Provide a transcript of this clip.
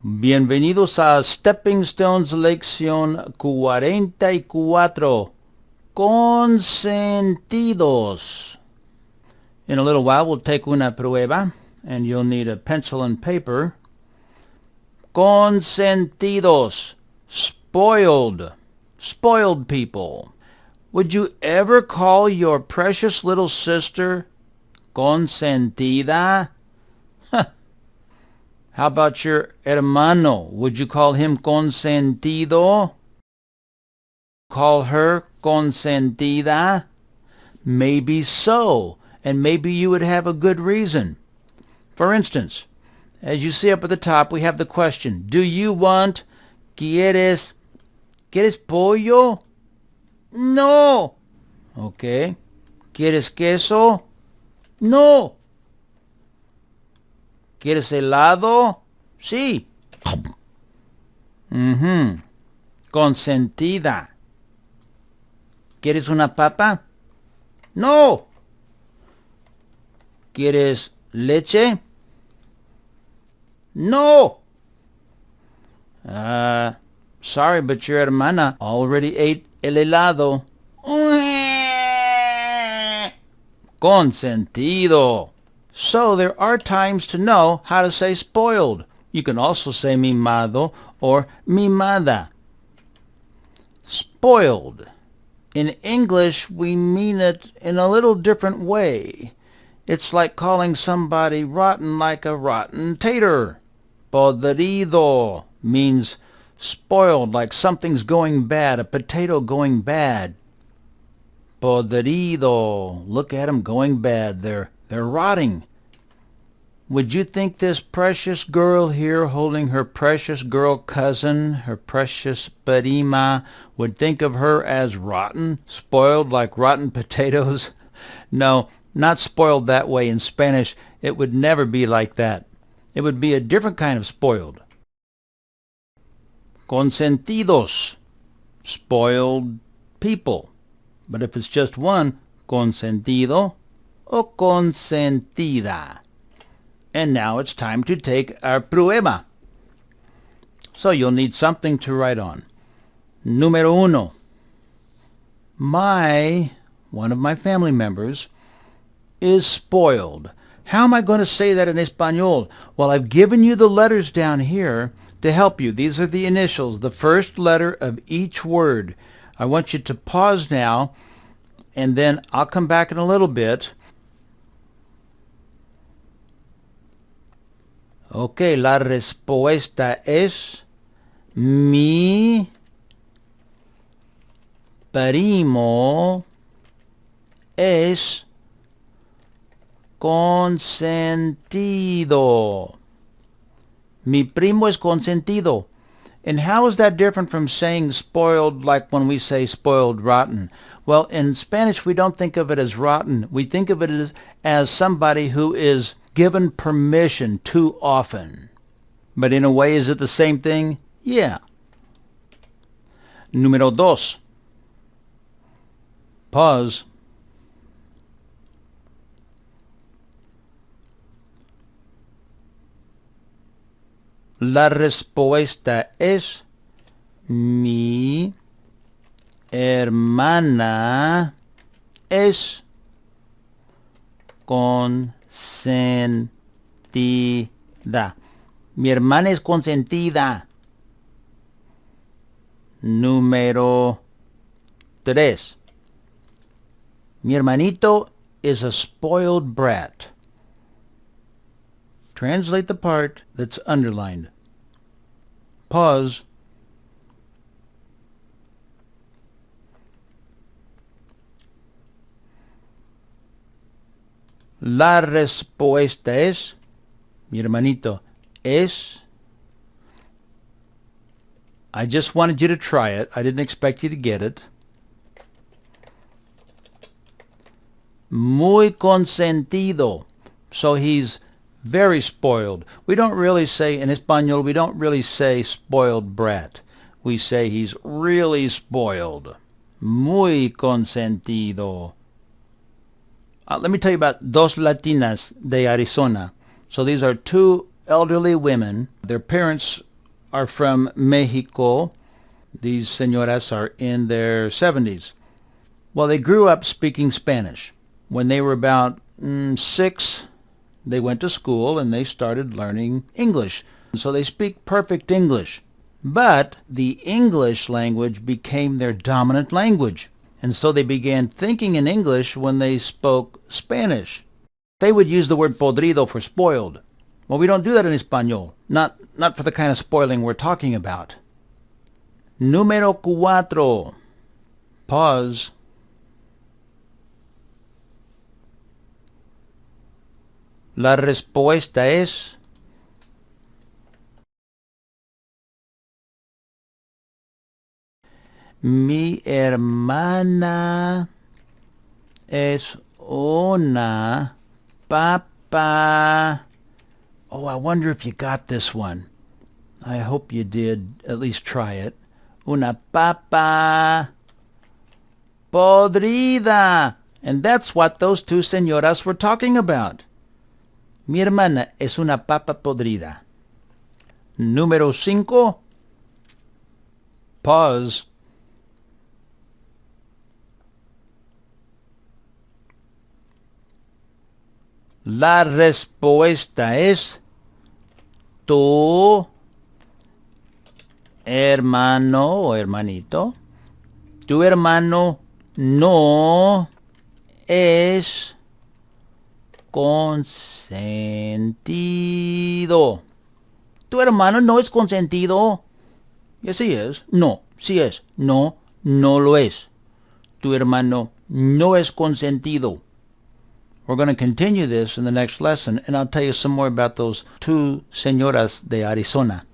Bienvenidos a Stepping Stones lección 44. Consentidos. In a little while we'll take una prueba and you'll need a pencil and paper. Consentidos. Spoiled. Spoiled people. Would you ever call your precious little sister consentida? How about your hermano? Would you call him consentido? Call her consentida? Maybe so, and maybe you would have a good reason. For instance, as you see up at the top, we have the question, do you want, ¿Quieres pollo? No. Okay. ¿Quieres queso? No. ¿Quieres helado? Sí. Consentida. ¿Quieres una papa? No. ¿Quieres leche? No. Sorry, but your hermana already ate el helado. Consentido. So there are times to know how to say spoiled. You can also say mimado or mimada. Spoiled. In English, we mean it in a little different way. It's like calling somebody rotten like a rotten tater. Podrido means spoiled, like something's going bad, a potato going bad. Podrido. Look at them going bad. They're rotting. Would you think this precious girl here holding her precious girl cousin, her precious prima, would think of her as rotten, spoiled like rotten potatoes? No, not spoiled that way. In Spanish, it would never be like that. It would be a different kind of spoiled. Consentidos. Spoiled people. But if it's just one, consentido o consentida. And now it's time to take our prueba. So you'll need something to write on. Número uno. One of my family members, is spoiled. How am I going to say that in Espanol? Well, I've given you the letters down here to help you. These are the initials, the first letter of each word. I want you to pause now, and then I'll come back in a little bit. Okay, la respuesta es mi primo es consentido. Mi primo es consentido. And how is that different from saying spoiled like when we say spoiled rotten? Well, in Spanish we don't think of it as rotten. We think of it as somebody who is given permission too often. But in a way, is it the same thing? Yeah. Número dos. Pause. La respuesta es mi hermana es consentida. Mi hermana es consentida. Número 3. Mi hermanito is a spoiled brat. Translate the part that's underlined. Pause. La respuesta es, mi hermanito es. I just wanted you to try it. I didn't expect you to get it. Muy consentido. So he's very spoiled. We don't really say, in Espanol, we don't really say spoiled brat. We say he's really spoiled. Muy consentido. Let me tell you about Dos Latinas de Arizona. So these are two elderly women. Their parents are from Mexico. These señoras are in their 70s. Well, they grew up speaking Spanish. When they were about 6, they went to school and they started learning English. So they speak perfect English. But the English language became their dominant language. And so they began thinking in English when they spoke Spanish. They would use the word podrido for spoiled. Well, we don't do that in Espanol. Not for the kind of spoiling we're talking about. Número 4. Pause. La respuesta es... Mi hermana es una papa. Oh, I wonder if you got this one. I hope you did at least try it. Una papa podrida. And that's what those two señoras were talking about. Mi hermana es una papa podrida. Número 5. Pause. La respuesta es tu hermano o hermanito. Tu hermano no es consentido. Tu hermano no es consentido. Yes, he is. No, sí es. No, no lo es. Tu hermano no es consentido. We're going to continue this in the next lesson, and I'll tell you some more about those two señoras de Arizona.